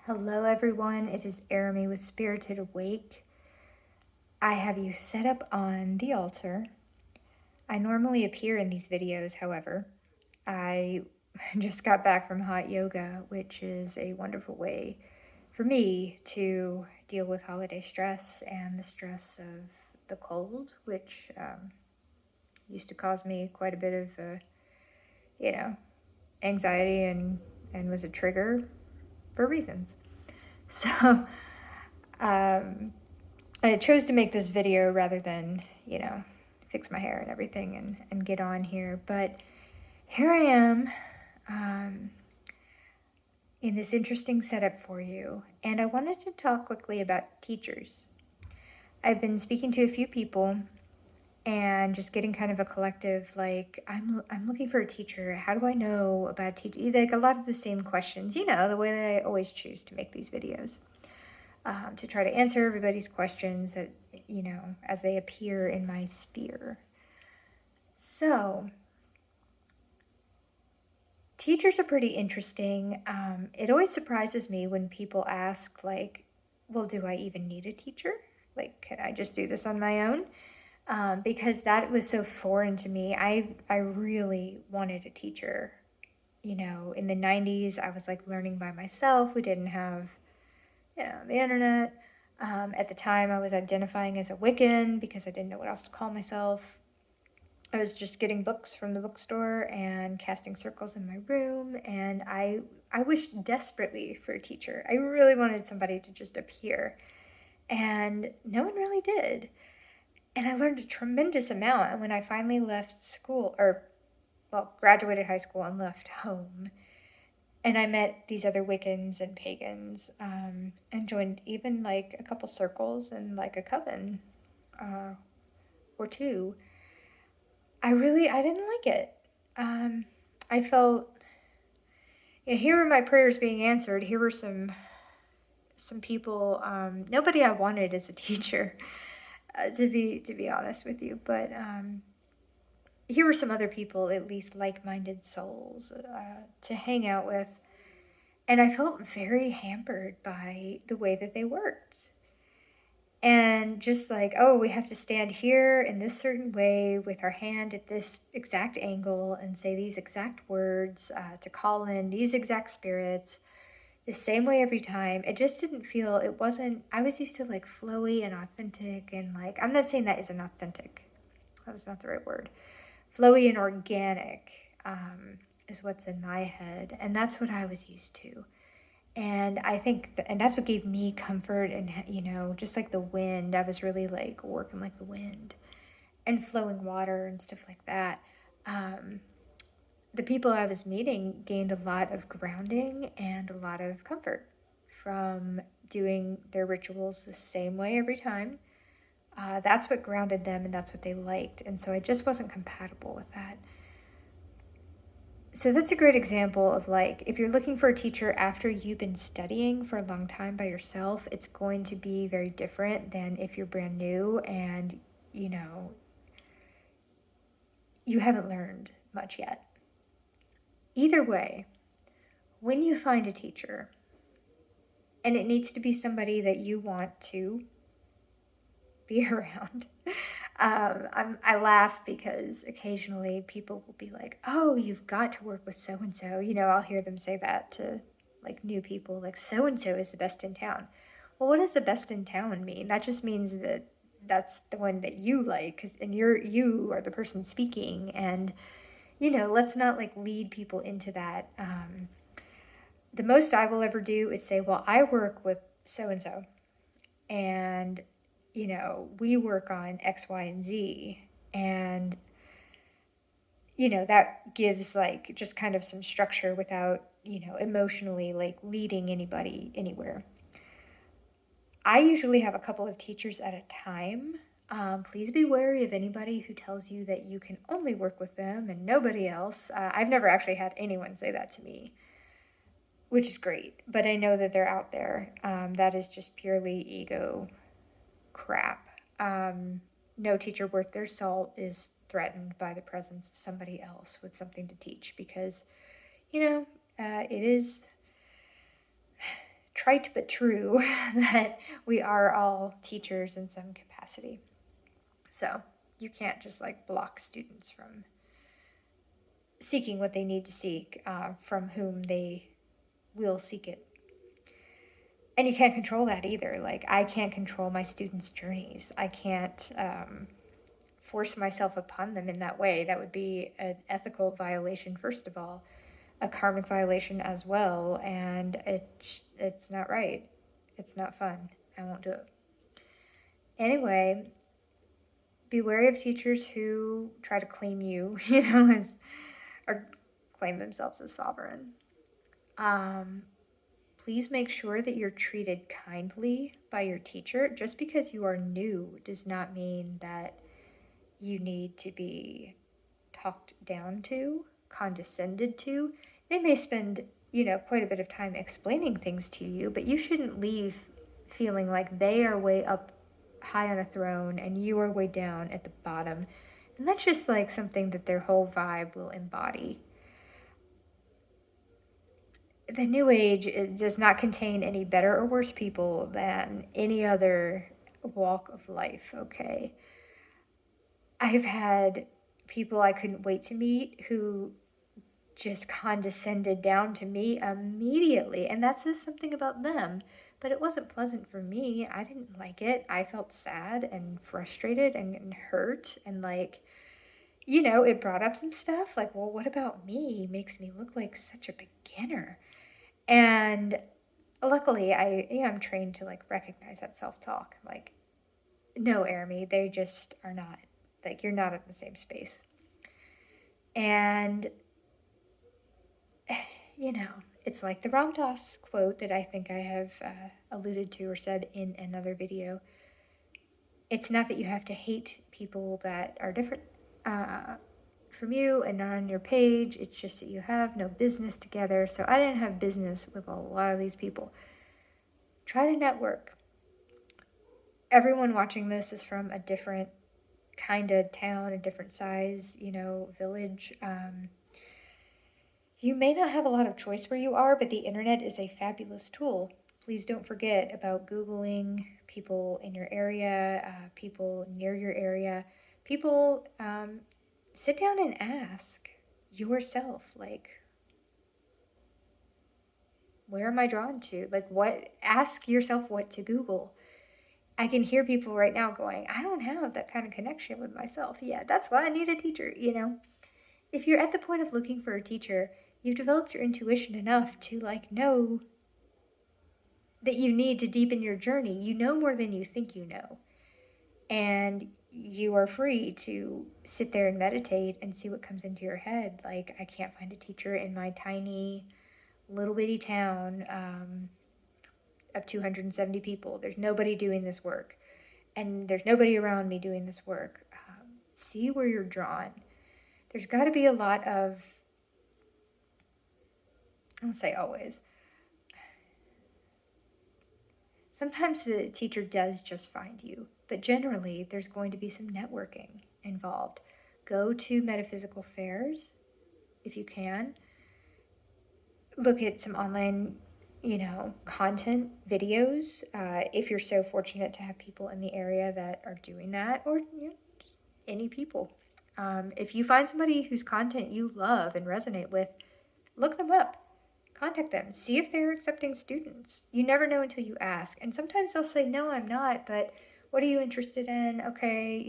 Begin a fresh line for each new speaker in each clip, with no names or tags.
Hello everyone, it is Arami with Spirited Awake. I have you set up on the altar. I normally appear in these videos, however. I just got back from hot yoga, which is a wonderful way for me to deal with holiday stress and the stress of the cold, which used to cause me quite a bit of, anxiety and was a trigger for reasons. So, I chose to make this video rather than, fix my hair and everything and get on here. But here I am in this interesting setup for you. And I wanted to talk quickly about teachers. I've been speaking to a few people and just getting kind of a collective, like, I'm looking for a teacher. How do I know about teaching? Like a lot of the same questions, the way that I always choose to make these videos. To try to answer everybody's questions that, as they appear in my sphere. So, teachers are pretty interesting. It always surprises me when people ask, like, well, do I even need a teacher? Like, can I just do this on my own? Because that was so foreign to me. I really wanted a teacher. In the 90s, I was like learning by myself. We didn't have the internet. At the time, I was identifying as a Wiccan because I didn't know what else to call myself. I was just getting books from the bookstore and casting circles in my room, and I wished desperately for a teacher. I really wanted somebody to just appear, and no one really did. And I learned a tremendous amount. And when I finally left school, graduated high school and left home, and I met these other Wiccans and pagans, and joined even like a couple circles and like a coven or two. I didn't like it. I felt, here were my prayers being answered. Here were some people, nobody I wanted as a teacher, to be honest with you. But here were some other people, at least like-minded souls, to hang out with. And I felt very hampered by the way that they worked. And just like, oh, we have to stand here in this certain way with our hand at this exact angle and say these exact words to call in these exact spirits the same way every time. It just didn't feel, I was used to like flowy and authentic and like, I'm not saying that isn't authentic. That was not the right word. Flowy and organic is what's in my head. And that's what I was used to. And I think, and that's what gave me comfort. And, just like the wind, I was really like working like the wind and flowing water and stuff like that. The people I was meeting gained a lot of grounding and a lot of comfort from doing their rituals the same way every time. That's what grounded them and that's what they liked. And so I just wasn't compatible with that. So that's a great example of like, if you're looking for a teacher after you've been studying for a long time by yourself, it's going to be very different than if you're brand new and, you haven't learned much yet. Either way, when you find a teacher, and it needs to be somebody that you want to be around. I laugh because occasionally people will be like, oh, you've got to work with so-and-so. I'll hear them say that to like new people, like so-and-so is the best in town. Well, what does the best in town mean? That just means that that's the one that you like, and you are the person speaking. And, let's not like lead people into that. The most I will ever do is say, well, I work with so-and-so and we work on X, Y, and Z. And, that gives like just kind of some structure without, emotionally like leading anybody anywhere. I usually have a couple of teachers at a time. Please be wary of anybody who tells you that you can only work with them and nobody else. I've never actually had anyone say that to me, which is great. But I know that they're out there. That is just purely ego crap. No teacher worth their salt is threatened by the presence of somebody else with something to teach because, it is trite but true that we are all teachers in some capacity. So you can't just like block students from seeking what they need to seek, from whom they will seek it. And you can't control that either. Like, I can't control my students' journeys. I can't force myself upon them in that way. That would be an ethical violation, first of all, a karmic violation as well, and it's not right. It's not fun. I won't do it. Anyway, be wary of teachers who try to claim you, as or claim themselves as sovereign. Please make sure that you're treated kindly by your teacher. Just because you are new does not mean that you need to be talked down to, condescended to. They may spend, quite a bit of time explaining things to you, but you shouldn't leave feeling like they are way up high on a throne and you are way down at the bottom. And that's just like something that their whole vibe will embody. The New Age does not contain any better or worse people than any other walk of life, okay? I've had people I couldn't wait to meet who just condescended down to me immediately, and that says something about them. But it wasn't pleasant for me. I didn't like it. I felt sad and frustrated and hurt, and it brought up some stuff like, well, what about me makes me look like such a beginner? And luckily I am trained to recognize that self-talk. Like, no, Army, they just are not. Like, you're not in the same space. And it's like the Ram Dass quote that I think I have alluded to or said in another video. It's not that you have to hate people that are different from you and not on your page. It's just that you have no business together. So I didn't have business with a lot of these people. Try to network. Everyone watching this is from a different kind of town, a different size, village. You may not have a lot of choice where you are, but the internet is a fabulous tool. Please don't forget about Googling people in your area, people near your area. People, sit down and ask yourself, where am I drawn to? Ask yourself what to Google. I can hear people right now going, I don't have that kind of connection with myself. Yeah, that's why I need a teacher, If you're at the point of looking for a teacher, you've developed your intuition enough to know that you need to deepen your journey. You know more than you think you know. And you are free to sit there and meditate and see what comes into your head. Like, I can't find a teacher in my tiny little bitty town of 270 people. There's nobody doing this work. And there's nobody around me doing this work. See where you're drawn. There's got to be a lot of, I'll say always, sometimes the teacher does just find you, but generally there's going to be some networking involved. Go to metaphysical fairs if you can. Look at some online, content videos, if you're so fortunate to have people in the area that are doing that, or just any people. If you find somebody whose content you love and resonate with, look them up. Contact them. See if they're accepting students. You never know until you ask. And sometimes they'll say, no, I'm not, but what are you interested in? Okay,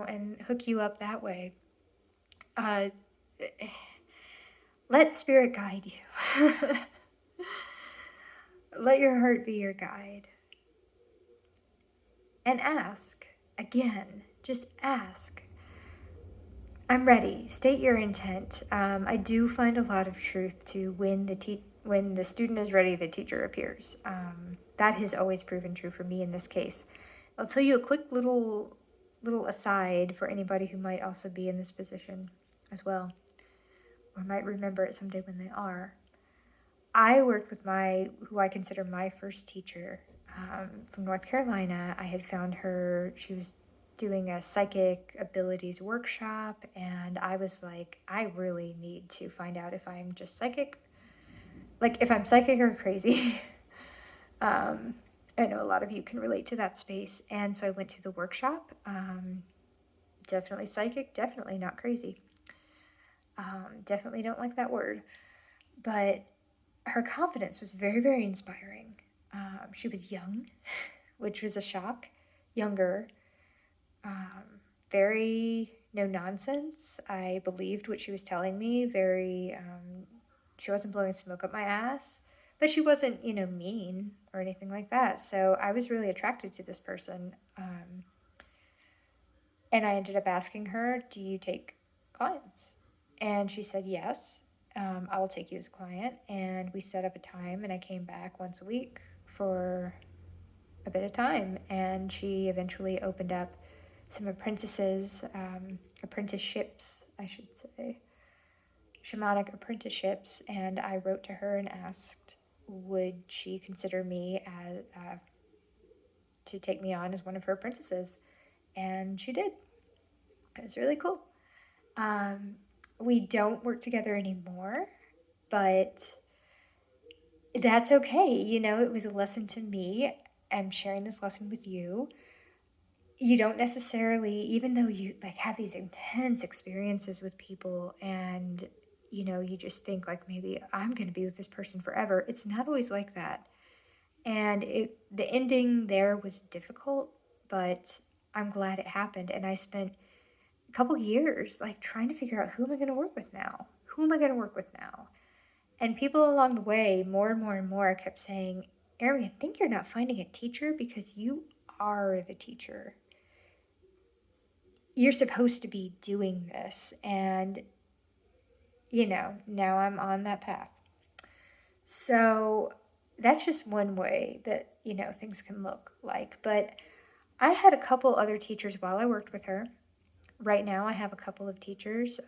and hook you up that way. Let spirit guide you. Let your heart be your guide. And ask. Again, just ask. I'm ready. State your intent. I do find a lot of truth to when the student is ready, the teacher appears. That has always proven true for me in this case. I'll tell you a quick little aside for anybody who might also be in this position as well, or might remember it someday when they are. I worked with who I consider my first teacher from North Carolina. I had found her. She was doing a psychic abilities workshop, and I was like, I really need to find out if I'm just psychic, if I'm psychic or crazy. I know a lot of you can relate to that space. And so I went to the workshop. Definitely psychic, definitely not crazy. Definitely don't like that word. But her confidence was very, very inspiring. She was young, which was a shock. Younger. Very no nonsense. I believed what she was telling me. She wasn't blowing smoke up my ass. But she wasn't, mean or anything like that. So I was really attracted to this person. And I ended up asking her, "Do you take clients?" And she said, "Yes, I will take you as a client." And we set up a time, and I came back once a week for a bit of time. And she eventually opened up some apprenticeships, I should say, shamanic apprenticeships. And I wrote to her and asked, would she consider me to take me on as one of her apprentices? And she did. It was really cool. We don't work together anymore, but that's okay. It was a lesson to me. I'm sharing this lesson with you. You don't necessarily, even though you have these intense experiences with people and you just think maybe I'm going to be with this person forever. It's not always like that. And the ending there was difficult, but I'm glad it happened. And I spent a couple years trying to figure out, who am I going to work with now? Who am I going to work with now? And people along the way, more and more and more, kept saying, "Aaron, I think you're not finding a teacher because you are the teacher. You're supposed to be doing this." And, now I'm on that path. So that's just one way that, things can look like. But I had a couple other teachers while I worked with her. Right now, I have a couple of teachers.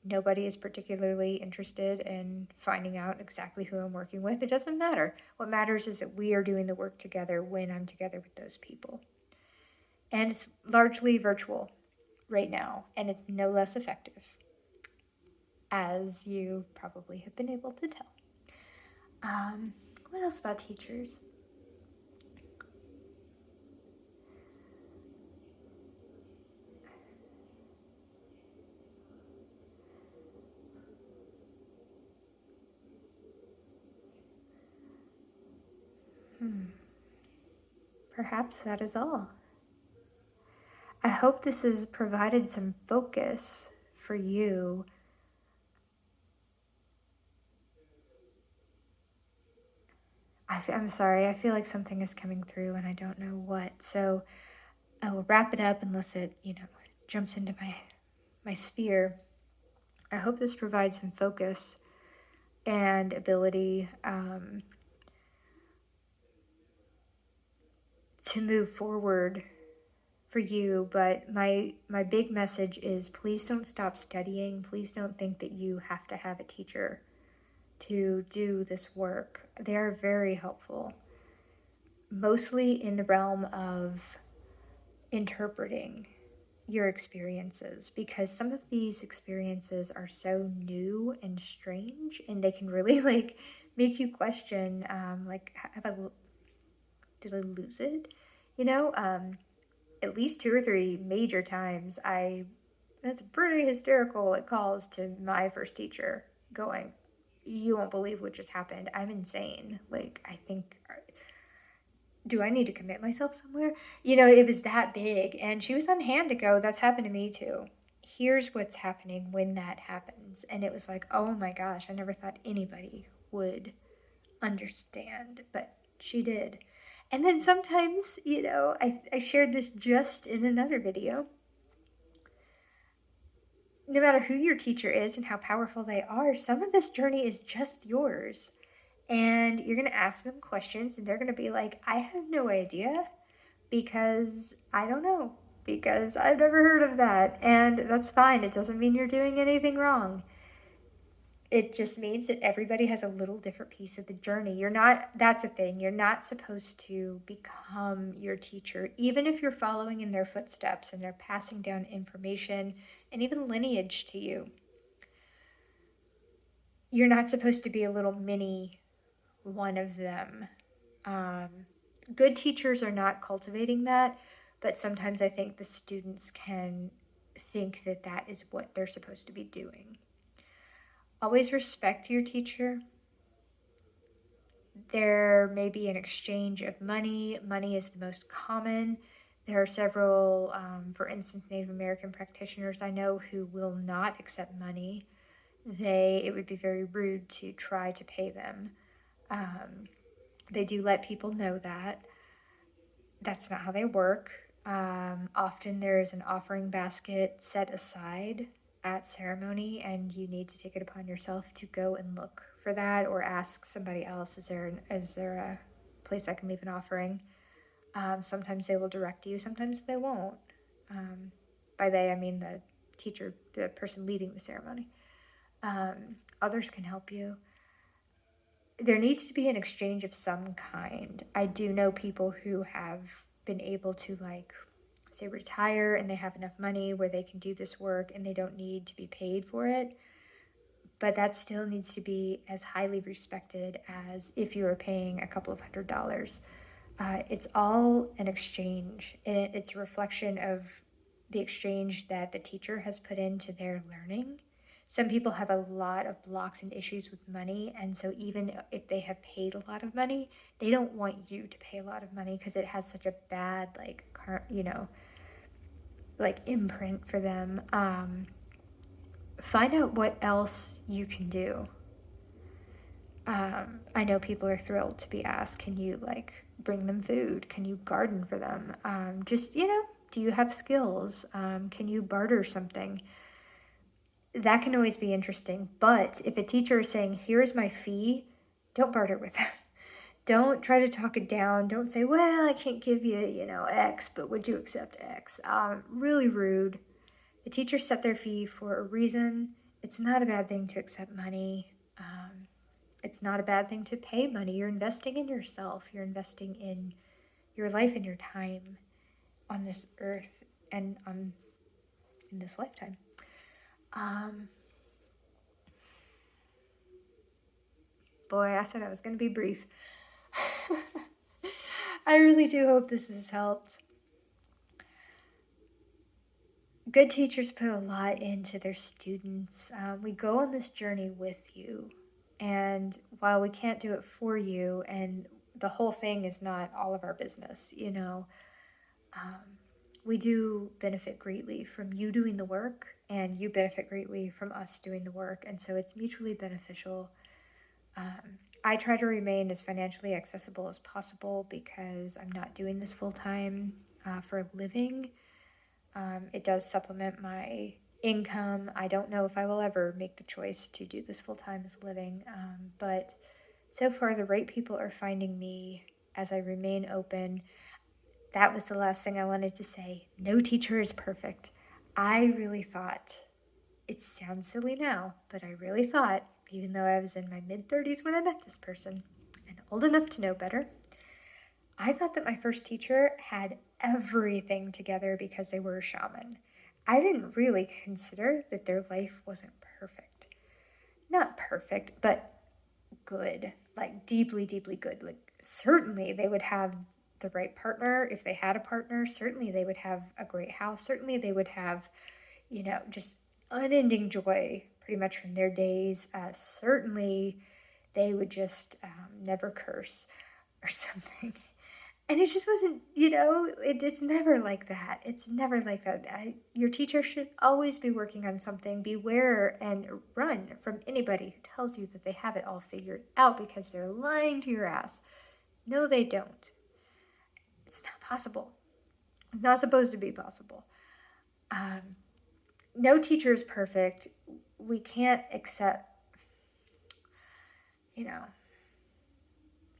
Nobody is particularly interested in finding out exactly who I'm working with. It doesn't matter. What matters is that we are doing the work together when I'm together with those people. And it's largely virtual right now, and it's no less effective, as you probably have been able to tell. What else about teachers? Perhaps that is all. I hope this has provided some focus for you. I'm sorry, I feel like something is coming through and I don't know what. So I will wrap it up unless it, jumps into my sphere. I hope this provides some focus and ability to move forward for you. But my big message is, please don't stop studying. Please don't think that you have to have a teacher to do this work. They are very helpful, mostly in the realm of interpreting your experiences, because some of these experiences are so new and strange, and they can really make you question, did I lose it? At least 2 or 3 major times that's pretty hysterical calls to my first teacher going, "You won't believe what just happened. I'm insane. I think, do I need to commit myself somewhere?" It was that big. And she was on hand to go, "That's happened to me too. Here's what's happening when that happens." And it was like, oh my gosh, I never thought anybody would understand, but she did. And then sometimes, I shared this just in another video. No matter who your teacher is and how powerful they are, some of this journey is just yours. And you're going to ask them questions and they're going to be like, "I have no idea because I don't know, because I've never heard of that." And that's fine. It doesn't mean you're doing anything wrong. It just means that everybody has a little different piece of the journey. That's the thing. You're not supposed to become your teacher, even if you're following in their footsteps and they're passing down information and even lineage to you. You're not supposed to be a little mini one of them. Good teachers are not cultivating that, but sometimes I think the students can think that that is what they're supposed to be doing. Always respect your teacher. There may be an exchange of money. Money is the most common. There are several, for instance, Native American practitioners I know who will not accept money. It would be very rude to try to pay them. They do let people know that. That's not how they work. Often there is an offering basket set aside at ceremony, and you need to take it upon yourself to go and look for that, or ask somebody else, is there a place I can leave an offering? Sometimes they will direct you, sometimes they won't. By they, I mean the teacher, the person leading the ceremony. Others can help you. There needs to be an exchange of some kind. I do know people who have been able to, like, say, retire, and they have enough money where they can do this work and they don't need to be paid for it. But that still needs to be as highly respected as if you were paying a couple of $100s. It's all an exchange, and it's a reflection of the exchange that the teacher has put into their learning. Some people have a lot of blocks and issues with money, and so even if they have paid a lot of money, they don't want you to pay a lot of money because it has such a bad, like, like imprint for them. Find out what else you can do. I know people are thrilled to be asked, can you, like, bring them food? Can you garden for them? Just, do you have skills? Can you barter something? That can always be interesting. But if a teacher is saying, here's my fee, don't barter with them. Don't try to talk it down. Don't say, well, I can't give you, X, but would you accept X? Really rude. The teachers set their fee for a reason. It's not a bad thing to accept money. It's not a bad thing to pay money. You're investing in yourself. You're investing in your life and your time on this earth and in this lifetime. Boy, I said I was going to be brief. I really do hope this has helped. Good teachers put a lot into their students. We go on this journey with you. And while we can't do it for you, and the whole thing is not all of our business, we do benefit greatly from you doing the work, and you benefit greatly from us doing the work. And so it's mutually beneficial. I try to remain as financially accessible as possible because I'm not doing this full time for a living. It does supplement my income. I don't know if I will ever make the choice to do this full time as a living, but so far the right people are finding me as I remain open. That was the last thing I wanted to say. No teacher is perfect. I really thought, it sounds silly now, but I really thought, even though I was in my mid-30s when I met this person and old enough to know better, I thought that my first teacher had everything together because they were a shaman. I didn't really consider that their life wasn't perfect. Not perfect, but good. Like deeply, deeply good. Like certainly they would have the right partner if they had a partner. Certainly they would have a great house. Certainly they would have, just unending joy pretty much from their days. Certainly they would just never curse or something. And it just wasn't, it's never like that. It's never like that. Your teacher should always be working on something. Beware and run from anybody who tells you that they have it all figured out because they're lying to your ass. No, they don't. It's not possible. It's not supposed to be possible. No teacher is perfect. We can't accept,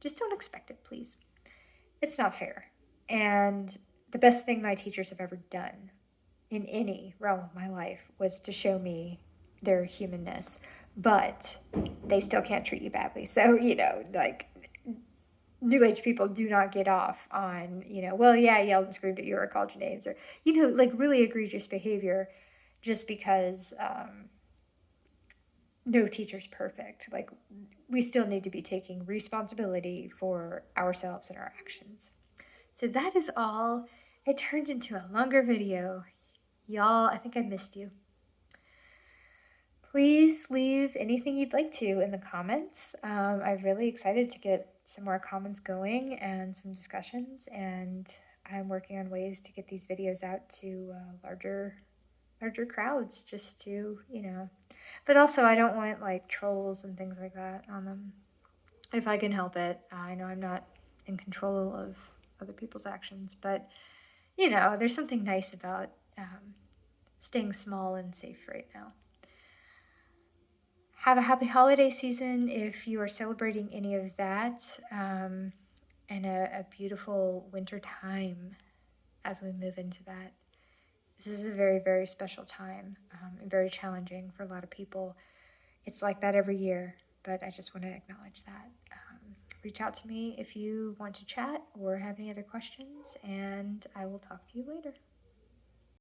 just don't expect it, please. It's not fair. And the best thing my teachers have ever done in any realm of my life was to show me their humanness. But they still can't treat you badly. So, like New Age people do not get off on, well, yeah, I yelled and screamed at you or called your names or, like really egregious behavior just because no teacher's perfect. Like, we still need to be taking responsibility for ourselves and our actions. So that is all. It turned into a longer video. Y'all, I think I missed you. Please leave anything you'd like to in the comments. I'm really excited to get some more comments going and some discussions, and I'm working on ways to get these videos out to larger crowds, just to, but also I don't want like trolls and things like that on them if I can help it. I know I'm not in control of other people's actions, but there's something nice about staying small and safe right now. Have a happy holiday season if you are celebrating any of that, and a beautiful winter time as we move into that. This is a very, very special time, and very challenging for a lot of people. It's like that every year, but I just want to acknowledge that. Reach out to me if you want to chat or have any other questions, and I will talk to you later.